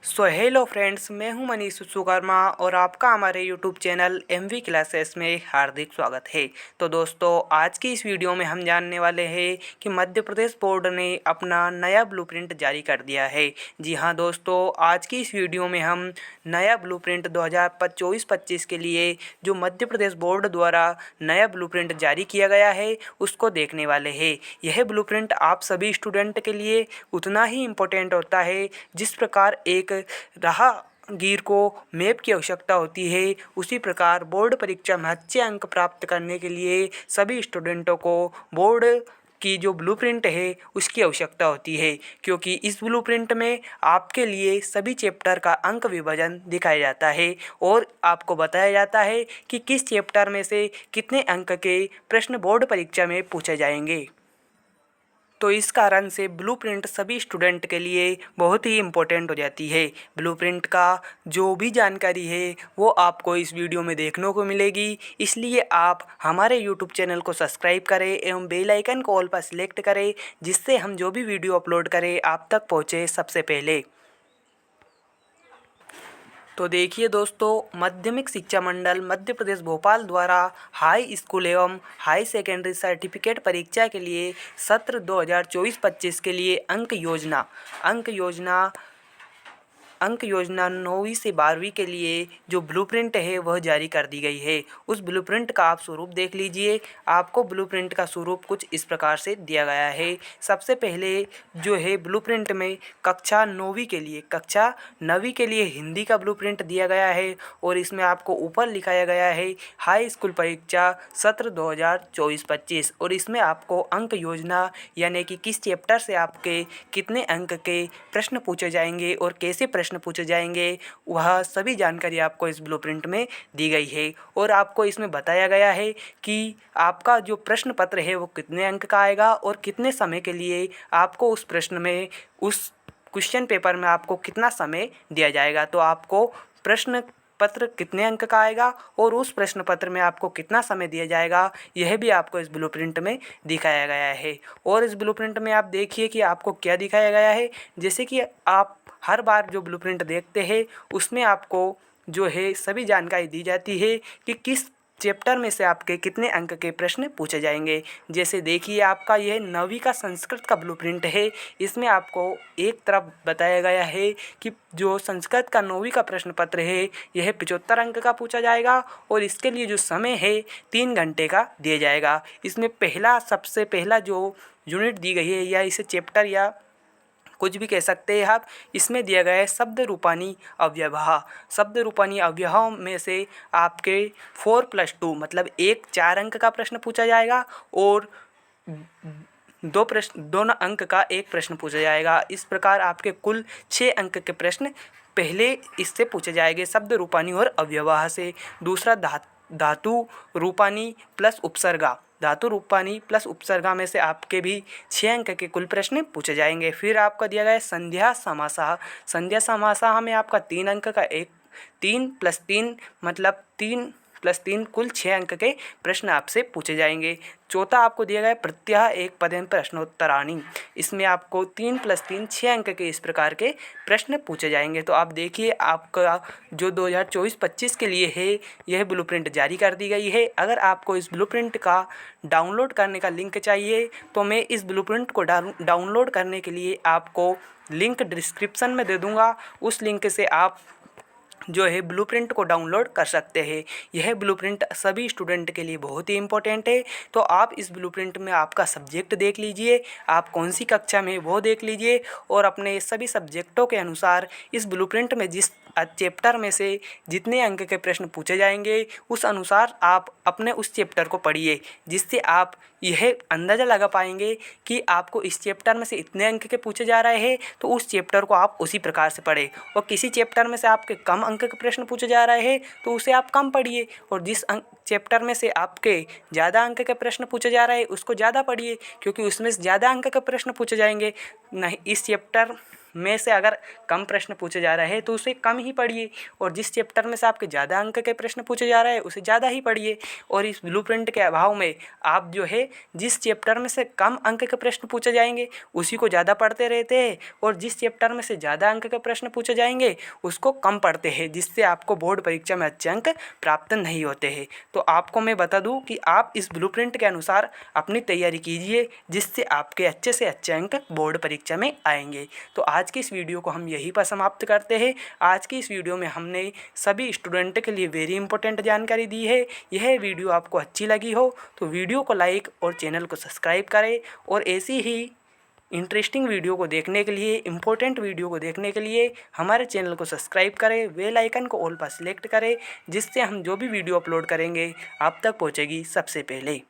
Hello friends, मैं हूं मनीष विश्वकर्मा और आपका हमारे यूट्यूब चैनल एमवी क्लासेस में हार्दिक स्वागत है। तो दोस्तों, आज की इस वीडियो में हम जानने वाले हैं कि मध्य प्रदेश बोर्ड ने अपना नया ब्लूप्रिंट जारी कर दिया है। जी हां दोस्तों, आज की इस वीडियो में हम नया ब्लूप्रिंट 2024-25 के लिए जो मध्य प्रदेश बोर्ड द्वारा नया ब्लूप्रिंट जारी किया गया है उसको देखने वाले हैं। यह ब्लूप्रिंट आप सभी स्टूडेंट के लिए उतना ही इम्पोर्टेंट होता है जिस प्रकार एक राहगीर को मैप की आवश्यकता होती है, उसी प्रकार बोर्ड परीक्षा में अच्छे अंक प्राप्त करने के लिए सभी स्टूडेंटों को बोर्ड की जो ब्लूप्रिंट है उसकी आवश्यकता होती है, क्योंकि इस ब्लूप्रिंट में आपके लिए सभी चैप्टर का अंक विभाजन दिखाया जाता है और आपको बताया जाता है कि किस चैप्टर में से कितने अंक के प्रश्न बोर्ड परीक्षा में पूछे जाएंगे। तो इस कारण से ब्लूप्रिंट सभी स्टूडेंट के लिए बहुत ही इम्पोर्टेंट हो जाती है। ब्लूप्रिंट का जो भी जानकारी है वो आपको इस वीडियो में देखने को मिलेगी, इसलिए आप हमारे यूट्यूब चैनल को सब्सक्राइब करें एवं बेल आइकन को ऑल पर सिलेक्ट करें, जिससे हम जो भी वीडियो अपलोड करें आप तक पहुँचे सबसे पहले। तो देखिए दोस्तों, माध्यमिक शिक्षा मंडल मध्य प्रदेश भोपाल द्वारा हाई स्कूल एवं हाई सेकेंडरी सर्टिफिकेट परीक्षा के लिए सत्र 2024-25 के लिए अंक योजना 9वीं से 12वीं के लिए जो ब्लूप्रिंट है वह जारी कर दी गई है। उस ब्लूप्रिंट का आप स्वरूप देख लीजिए। आपको ब्लूप्रिंट का स्वरूप कुछ इस प्रकार से दिया गया है। सबसे पहले जो है ब्लूप्रिंट में कक्षा 9वीं के लिए हिंदी का ब्लूप्रिंट दिया गया है और इसमें आपको ऊपर लिखाया गया है हाई स्कूल परीक्षा सत्र 2024-25 और इसमें आपको अंक योजना यानी कि किस चैप्टर से आपके कितने अंक के प्रश्न पूछे जाएंगे और कैसे प्रश्न पूछे जाएंगे, वह सभी जानकारी आपको इस ब्लूप्रिंट में दी गई है। और आपको इसमें बताया गया है कि आपका जो प्रश्न पत्र है वो कितने अंक का आएगा और कितने समय के लिए आपको उस प्रश्न में, उस क्वेश्चन पेपर में आपको कितना समय दिया जाएगा। तो आपको प्रश्न पत्र कितने अंक का आएगा और उस प्रश्न पत्र में आपको कितना समय दिया जाएगा, यह भी आपको इस ब्लूप्रिंट में दिखाया गया है। और इस ब्लूप्रिंट में आप देखिए कि आपको क्या दिखाया गया है। जैसे कि आप हर बार जो ब्लूप्रिंट देखते हैं उसमें आपको जो है सभी जानकारी दी जाती है कि किस चैप्टर में से आपके कितने अंक के प्रश्न पूछे जाएंगे। जैसे देखिए, आपका यह 9वीं का संस्कृत का ब्लूप्रिंट है। इसमें आपको एक तरफ बताया गया है कि जो संस्कृत का 9वीं का प्रश्न पत्र है यह 75 अंक का पूछा जाएगा और इसके लिए जो समय है 3 घंटे का दिया जाएगा। इसमें सबसे पहला जो यूनिट दी गई है या इसे चैप्टर या कुछ भी कह सकते हैं आप, इसमें दिया गया है शब्द रूपानी अव्यवहा। शब्द रूपानी अव्यवहाओं में से आपके 4+2 मतलब 4 अंक का प्रश्न पूछा जाएगा और 2 अंक का एक प्रश्न पूछा जाएगा। इस प्रकार आपके कुल 6 अंक के प्रश्न पहले इससे पूछे जाएंगे, शब्द रूपानी और अव्यवहा से। दूसरा धातु रूपानी प्लस उपसर्गा, धातु रूपानी प्लस उपसर्गा में से आपके भी 6 अंक के कुल प्रश्न पूछे जाएंगे। फिर आपका दिया गया है संध्या समासा। संध्या समासा में आपका 3 अंक का 3+3 मतलब 3+3 कुल 6 अंक के प्रश्न आपसे पूछे जाएंगे। चौथा आपको दिया गया है प्रत्यह एक पदेन प्रश्नोत्तराणी। इसमें आपको 3+3 6 अंक के इस प्रकार के प्रश्न पूछे जाएंगे। तो आप देखिए, आपका जो 2024-25 के लिए है यह ब्लूप्रिंट जारी कर दी गई है। अगर आपको इस ब्लूप्रिंट का डाउनलोड करने का लिंक चाहिए तो मैं इस ब्लूप्रिंट को डाउनलोड करने के लिए आपको लिंक डिस्क्रिप्शन में दे दूँगा। उस लिंक से आप जो है ब्लूप्रिंट को डाउनलोड कर सकते हैं। यह ब्लूप्रिंट सभी स्टूडेंट के लिए बहुत ही इम्पोर्टेंट है। तो आप इस ब्लूप्रिंट में आपका सब्जेक्ट देख लीजिए, आप कौन सी कक्षा में वो देख लीजिए और अपने सभी सब्जेक्टों के अनुसार इस ब्लूप्रिंट में जिस चैप्टर में से जितने अंक के प्रश्न पूछे जाएंगे उस अनुसार आप अपने उस चैप्टर को पढ़िए, जिससे आप यह अंदाज़ा लगा पाएंगे कि आपको इस चैप्टर में से इतने अंक के पूछे जा रहे हैं तो उस चैप्टर को आप उसी प्रकार से पढ़ें। और किसी चैप्टर में से आपके कम अंक के प्रश्न पूछे जा रहे हैं तो उसे आप कम पढ़िए और जिस चैप्टर में से आपके ज़्यादा अंक के प्रश्न पूछे जा रहे हैं उसको ज़्यादा पढ़िए, क्योंकि उसमें ज़्यादा अंक के प्रश्न पूछे जाएंगे। नहीं, इस चैप्टर में से अगर कम प्रश्न पूछे जा रहे हैं तो उसे कम ही पढ़िए, और जिस चैप्टर में से आपके ज़्यादा अंक के प्रश्न पूछे जा रहे हैं उसे ज़्यादा ही पढ़िए। और इस ब्लूप्रिंट के अभाव में आप जो है जिस चैप्टर में से कम अंक के प्रश्न पूछे जाएंगे उसी को ज़्यादा पढ़ते रहते हैं, और जिस चैप्टर में से ज़्यादा अंक के प्रश्न पूछे जाएंगे उसको कम पढ़ते हैं, जिससे आपको बोर्ड परीक्षा में अच्छे अंक प्राप्त नहीं होते हैं। तो आपको मैं बता दूं कि आप इस ब्लूप्रिंट के अनुसार अपनी तैयारी कीजिए, जिससे आपके अच्छे से अच्छे अंक बोर्ड परीक्षा में आएंगे। तो आज की इस वीडियो को हम यहीं पर समाप्त करते हैं। आज की इस वीडियो में हमने सभी स्टूडेंट के लिए वेरी इंपॉर्टेंट जानकारी दी है। यह वीडियो आपको अच्छी लगी हो तो वीडियो को लाइक और चैनल को सब्सक्राइब करें, और ऐसी ही इंटरेस्टिंग वीडियो को देखने के लिए, इम्पोर्टेंट वीडियो को देखने के लिए हमारे चैनल को सब्सक्राइब करें, बेल आइकन को ऑल पर सिलेक्ट करें, जिससे हम जो भी वीडियो अपलोड करेंगे आप तक पहुंचेगी सबसे पहले।